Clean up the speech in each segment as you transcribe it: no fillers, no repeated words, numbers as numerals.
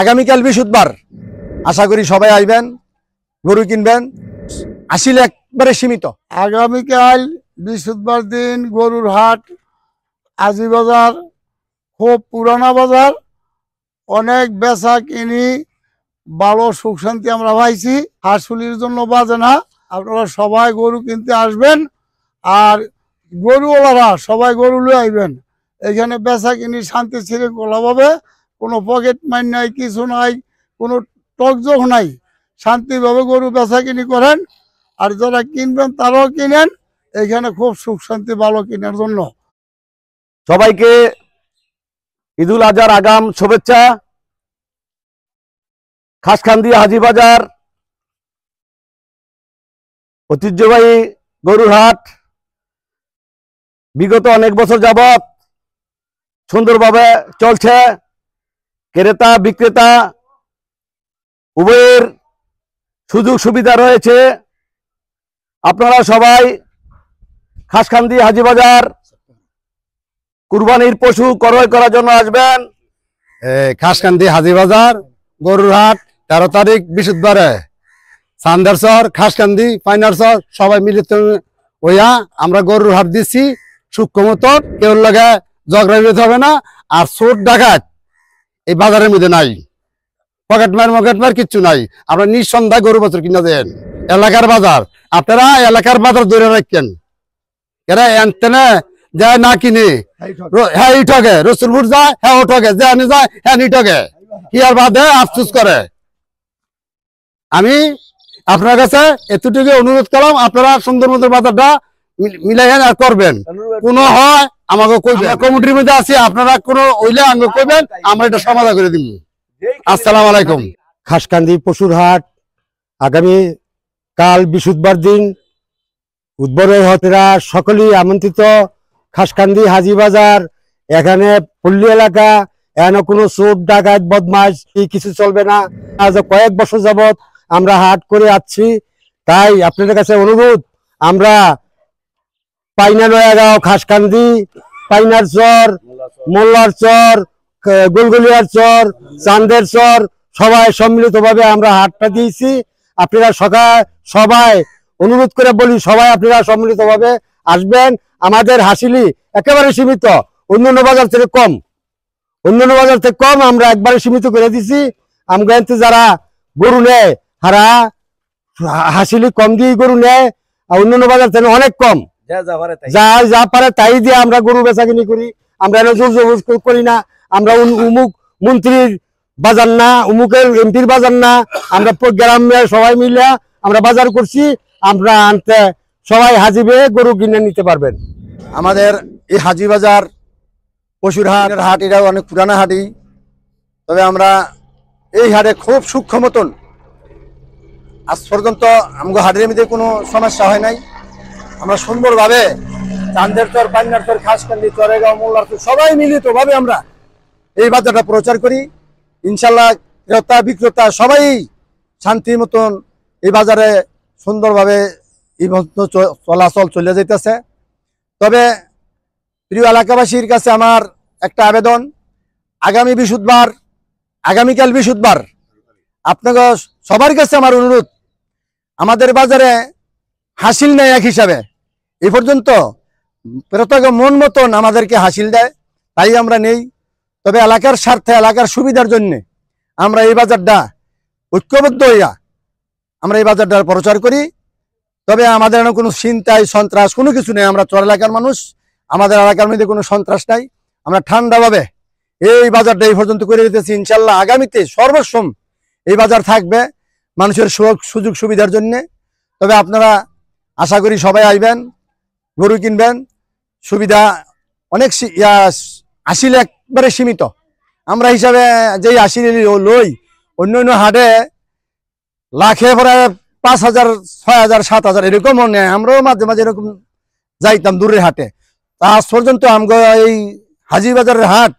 আগামীকাল বৃহস্পতিবার আশা করি সবাই আসবেন, গরু কিনবেন। আসিলে একবারে সীমিত। আগামীকাল বৃহস্পতিবার দিন গরুর হাট, আজি বাজার, খুব পুরানা বাজার। অনেক বেচা কিনি, ভালো সুখ শান্তি আমরা পাইছি। হাঁসুলির জন্য বাজে না। আপনারা সবাই গরু কিনতে আসবেন, আর গরুওয়ালারা সবাই গরু লয়ে আইবেন। এখানে বেচা কিনি শান্তি শৃঙ্খলা ভাবে, কোনো পকেট মাইন নাই, কিছু নাই, কোনো টকজক নাই। শান্তিভাবে গরু বেচা কিনি করেন, আর যারা কিনবেন তারাও কিনেন। এখানে খুব সুখ শান্তি ভালো কেনার জন্য। সবাইকে ঈদুল আজহার আগাম শুভেচ্ছা। খাসকান্দি হাজিবাজার ঐতিহ্যবাহী গরুর হাট বিগত অনেক বছর যাবত সুন্দরভাবে চলছে। ক্রেতা বিক্রেতা উভয়ের সুযোগ সুবিধা রয়েছে। আপনারা সবাই খাসকান্দি হাজিবাজার কুরবানির পশু ক্রয় করার জন্য আসবেন। খাসকান্দি হাজিবাজার গরুর হাট 13 তারিখ বৃহস্পতিবারে চান্দারচর, খাসকান্দি, পাইনারচর সবাই মিলিত হইয়া আমরা গরুর হাট দিচ্ছি। সূক্ষ্ম মতন কেউ লাগে ঝগড়া বিরোধ হবে না। আর চোর ডাকাত এই বাজারের মধ্যে নাই, পকেটমার কিচ্ছু নাই। আমরা নিঃসন্দেহে গরু বছর কিনা দেন। এলাকার বাজার, আপনারা এলাকার বাজার ধরে রাখেন। এরা এনতেনে যায় না কিনে, হ্যাঁ ঠকে, রসুলপুর যায় হ্যাঁ ও ঠকে, যায় হ্যাঁ ঠকে, কি আর বাদে আফসুস করে। আমি আপনার কাছে এতটুকু অনুরোধ করলাম, আপনারা সুন্দর মতো বাজারটা মিলাইয়েন আর করবেন। কোনো হয় আমাকে কইবেন, কমিটির মধ্যে আছি, আপনারা কোনো হইলে আমাকে কইবেন, আমরা এটা সমাধান করে দিব। আসসালামু আলাইকুম। খাসকান্দি পশুর হাট আগামী কাল বৃহস্পতিবার দিন উদ্বোধন হতেরা সকলেই আমন্ত্রিত। খাসকান্দি হাজিবাজার এখানে পল্লী এলাকা, এখানে কোনো চোর ডাকাত বদমাশ কিছু চলবে না। আজ কয়েক বছর যাবত আমরা হাট করে আসছি, তাই আপনাদের কাছে অনুরোধ, আমরা পাইনা নয়াগাঁও, খাসকান্দি, পাইনার চর, মোল্লার চর, গোলগলিয়ার চর, চান্দের চর সবাই সম্মিলিতভাবে আমরা হাটটা দিয়েছি। আপনারা সবাই অনুরোধ করে বলি, সবাই আপনারা সম্মিলিতভাবে আসবেন। আমাদের হাসিলি একেবারে সীমিত, অন্যান্য বাজার থেকে কম, আমরা একবারে সীমিত করে দিছি। আমরা যারা গরু নেয় হারা হাসিলি কম দিয়ে গরু নেয়, আর অন্যান্য বাজার থেকে অনেক কম। যা পারে তাই দিয়ে আমরা গরু বেচা কিনি করি। আমরা এনে জোর জবরদস্তি করি না। আমরা অমুক মন্ত্রীর বাজার না, অমুকের এমপির বাজার না, আমরা গ্রামে সবাই মিলে আমরা বাজার করছি। আমরা আনতে সবাই হাজিবে গরু কিনে নিতে পারবেন। আমাদের এই হাজিবাজার পশুর হাট এটাও অনেক পুরানা হাটই। তবে আমরা এই হাটে খুব সূক্ষ্ম মতন আজ পর্যন্ত আমাদের হাটের মধ্যে কোনো সমস্যা হয় নাই। আমরা সুন্দরভাবে চান্দের চর, পান্নার চর, খাসকান্দি, চরেগাঁও, মোল্লার চর সবাই মিলিতভাবে আমরা এই বাজারটা প্রচার করি। ইনশাল্লাহ ক্রেতা বিক্রেতা সবাই শান্তি মতন এই বাজারে সুন্দরভাবে এই চলাচল চলে যাইতেছে। তবে প্রিয় এলাকাবাসীর কাছে আমার একটা আবেদন, আগামীকাল বৃহস্পতিবার আপনাদের সবার কাছে আমার অনুরোধ, আমাদের বাজারে হাসিল নেয় এক হিসাবে। এই পর্যন্ত প্রত্যেক মন মতন আমাদেরকে হাসিল দেয়, তাই আমরা নেই। তবে এলাকার স্বার্থে, এলাকার সুবিধার জন্য আমরা এই বাজারটা ঐক্যবদ্ধ হইয়া আমরা এই বাজারটা প্রচার করি। তবে আমাদের কোনো চিন্তায় সন্ত্রাস কোনো কিছু নেই। আমরা চর এলাকার মানুষ, আমাদের এলাকার মধ্যে কোনো সন্ত্রাস নাই। আমরা ঠান্ডাভাবে এই বাজারটা এই পর্যন্ত করে দিতেছি। ইনশাল্লাহ আগামীতে সর্বস্বম এই বাজার থাকবে মানুষের সুযোগ সুবিধার জন্য। তবে আপনারা আশা করি সবাই আসবেন, গরু কিনবেন। সুবিধা অনেক আসিলে একবারে সীমিত। আমরা হিসাবে যেই আসিল লই, অন্য হাটে লাখে প্রায় 5,000, 6,000, 7,000 এরকম নেয়। আমরাও মাঝে মাঝে এরকম যাইতাম দূরের হাটে। তা আজ পর্যন্ত আমরা এই হাজিবাজারের হাট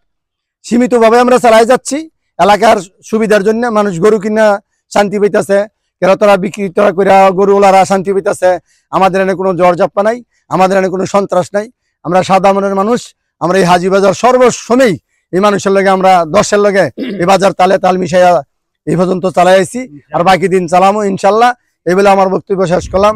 সীমিতভাবে আমরা চালাই যাচ্ছি এলাকার সুবিধার জন্য। মানুষ গরু কিনা শান্তি পাইতেছে, ক্রেতারা বিক্রেতা করে গরুওয়ালারা শান্তি পাইতেছে। আমাদের এনে কোনো জ্বর জাপ্পা নাই, আমাদের এনে কোনো সন্ত্রাস নাই। আমরা সাদা মনের মানুষ। আমরা এই হাজিবাজার সর্বসময় এই মানুষের লগে আমরা 10-এর লগে এই বাজার তালে তাল মিশাইয়া এই পর্যন্ত চালাই আইছি আর বাকি দিন চালামো ইনশাল্লাহ। এই বলে আমার বক্তব্য শেষ করলাম।